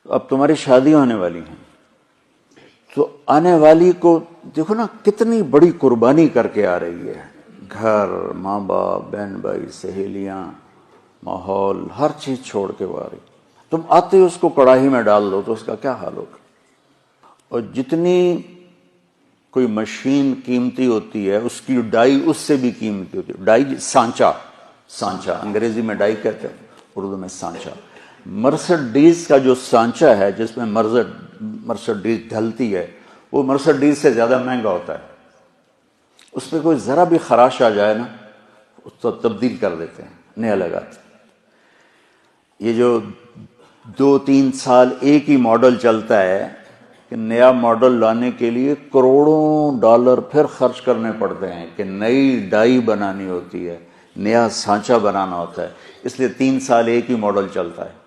اب تمہاری شادی ہونے والی ہیں، تو آنے والی کو دیکھو نا کتنی بڑی قربانی کر کے آ رہی ہے، گھر، ماں باپ، بہن بھائی، سہیلیاں، ماحول، ہر چیز چھوڑ کے وہ آ رہی. تم آتے ہی اس کو کڑاہی میں ڈال دو تو اس کا کیا حال ہوگا. اور جتنی کوئی مشین قیمتی ہوتی ہے اس کی ڈائی اس سے بھی قیمتی ہوتی ہے. ڈائی سانچہ انگریزی میں ڈائی کہتے ہیں، اردو میں سانچہ. مرسڈیز کا جو سانچہ ہے جس میں مرسڈیز ڈھلتی ہے وہ مرسڈیز سے زیادہ مہنگا ہوتا ہے. اس پہ کوئی ذرا بھی خراش آ جائے نا اس کو تبدیل کر دیتے ہیں، نیا لگاتے ہیں. یہ جو 2-3 سال ایک ہی ماڈل چلتا ہے کہ نیا ماڈل لانے کے لیے کروڑوں ڈالر پھر خرچ کرنے پڑتے ہیں کہ نئی ڈائی بنانی ہوتی ہے، نیا سانچہ بنانا ہوتا ہے. اس لیے 3 سال ایک ہی ماڈل چلتا ہے.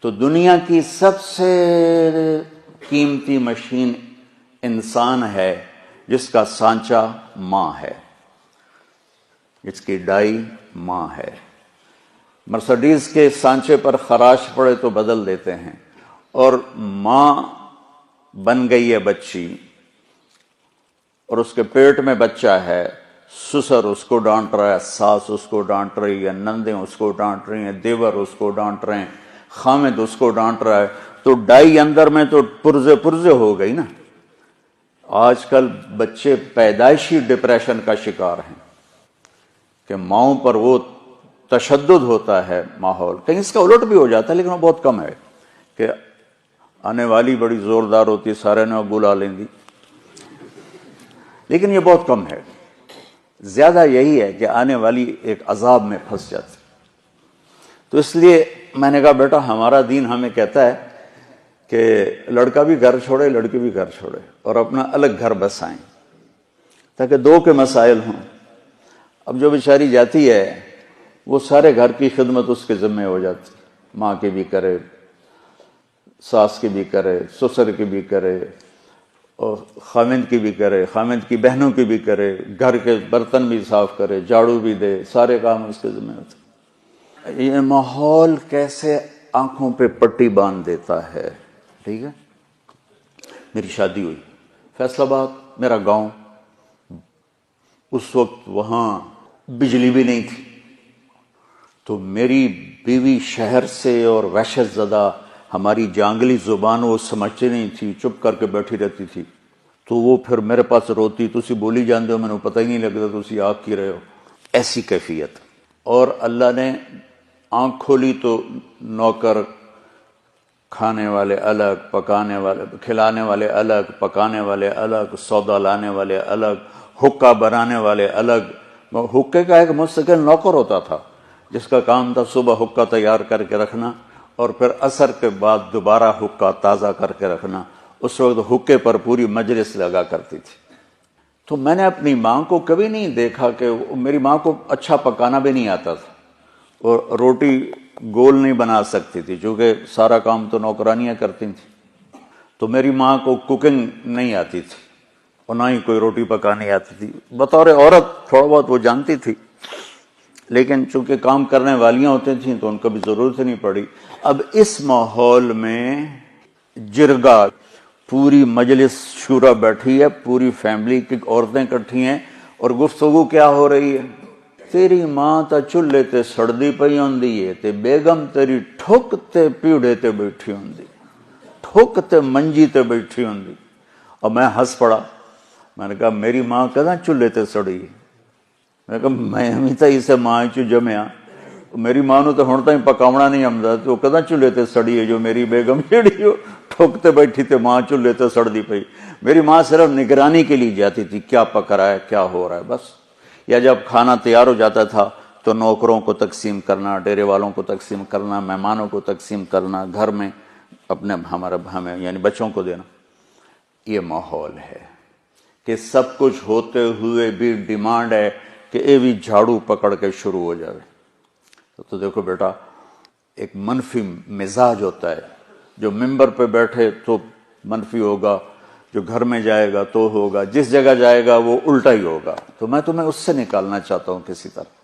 تو دنیا کی سب سے قیمتی مشین انسان ہے جس کا سانچہ ماں ہے، جس کی ڈائی ماں ہے. مرسڈیز کے سانچے پر خراش پڑے تو بدل دیتے ہیں، اور ماں بن گئی ہے بچی اور اس کے پیٹ میں بچہ ہے. سسر اس کو ڈانٹ رہا ہے، ساس اس کو ڈانٹ رہی ہے، نندیں اس کو ڈانٹ رہی ہیں، دیور اس کو ڈانٹ رہے ہیں، خامد اس کو ڈانٹ رہا ہے. تو ڈائی اندر میں تو پرزے ہو گئی نا. آج کل بچے پیدائشی ڈپریشن کا شکار ہیں کہ ماؤں پر وہ تشدد ہوتا ہے ماحول. کہیں اس کا الٹ بھی ہو جاتا ہے لیکن وہ بہت کم ہے کہ آنے والی بڑی زوردار ہوتی ہے سارے نے بلا لیں گی، لیکن یہ بہت کم ہے. زیادہ یہی ہے کہ آنے والی ایک عذاب میں پھنس جاتی. تو اس لیے میں نے کہا بیٹا ہمارا دین ہمیں کہتا ہے کہ لڑکا بھی گھر چھوڑے لڑکی بھی گھر چھوڑے اور اپنا الگ گھر بسائیں تاکہ 2 کے مسائل ہوں. اب جو بیچاری جاتی ہے وہ سارے گھر کی خدمت اس کے ذمہ ہو جاتی، ماں کی بھی کرے، ساس کی بھی کرے، سسر کی بھی کرے، اور خامند کی بھی کرے، خامند کی بہنوں کی بھی کرے، گھر کے برتن بھی صاف کرے، جھاڑو بھی دے، سارے کام اس کے ذمہ ہوتے. یہ ماحول کیسے آنکھوں پہ پٹی باندھ دیتا ہے. ٹھیک ہے، میری شادی ہوئی فیصل آباد، میرا گاؤں. اس وقت وہاں بجلی بھی نہیں تھی، تو میری بیوی شہر سے اور وحشت زدہ ہماری جانگلی زبان وہ سمجھتی نہیں تھی، چپ کر کے بیٹھی رہتی تھی. تو وہ پھر میرے پاس روتی، تسی بولی جان دو، میں نے پتہ ہی نہیں لگتا تسی آگ کی رہے ہو. ایسی کیفیت. اور اللہ نے آنکھ کھولی تو نوکر، کھانے والے الگ، پکانے والے، کھلانے والے الگ، پکانے والے الگ، سودا لانے والے الگ، حکا بنانے والے الگ. حکے کا ایک مستقل نوکر ہوتا تھا جس کا کام تھا صبح حکا تیار کر کے رکھنا اور پھر عصر کے بعد دوبارہ حکا تازہ کر کے رکھنا. اس وقت حکے پر پوری مجلس لگا کرتی تھی. تو میں نے اپنی ماں کو کبھی نہیں دیکھا کہ میری ماں کو اچھا پکانا بھی نہیں آتا تھا اور روٹی گول نہیں بنا سکتی تھی چونکہ سارا کام تو نوکرانیاں کرتی تھیں. تو میری ماں کو کوکنگ نہیں آتی تھی اور نہ ہی کوئی روٹی پکانی آتی تھی. بطور عورت تھوڑا بہت وہ جانتی تھی لیکن چونکہ کام کرنے والیاں ہوتی تھیں تو ان کو بھی ضرورت نہیں پڑی. اب اس ماحول میں جرگا، پوری مجلس شورا بیٹھی ہے، پوری فیملی کی عورتیں اکٹھی ہیں اور گفتگو کیا ہو رہی ہے؟ تیری ماں تا چولہے تے سڑدی پئی ہوندی ہے تے بیگم تیری ٹھک تے پیڑے تے بیٹھی ہوندی، ٹھک تے منجی تے بیٹھی ہوندی. اور میں ہنس پڑا. میں نے کہا میری ماں کداں چولہے تے سڑی؟ میں نے کہا میں ہمیں تا اسے ماں چو جمیا، میری ماں نو تو ہن تائیں پکاونا نہیں آمدا تو کداں چولہے تے سڑی ہے جو میری بیگم جیڑی ہو ٹھک تے بیٹھی تے ماں چولہے تے سڑدی پئی. میری ماں صرف نگرانی کے لیے جاتی تھی کیا پک رہا ہے، کیا ہو رہا ہے بس. یا جب کھانا تیار ہو جاتا تھا تو نوکروں کو تقسیم کرنا، ڈیرے والوں کو تقسیم کرنا، مہمانوں کو تقسیم کرنا، گھر میں اپنے ہمیں یعنی بچوں کو دینا. یہ ماحول ہے کہ سب کچھ ہوتے ہوئے بھی ڈیمانڈ ہے کہ اے بھی جھاڑو پکڑ کے شروع ہو جائے. تو دیکھو بیٹا ایک منفی مزاج ہوتا ہے، جو ممبر پہ بیٹھے تو منفی ہوگا، جو گھر میں جائے گا تو ہوگا، جس جگہ جائے گا وہ الٹا ہی ہوگا. تو میں تمہیں اس سے نکالنا چاہتا ہوں کسی طرح.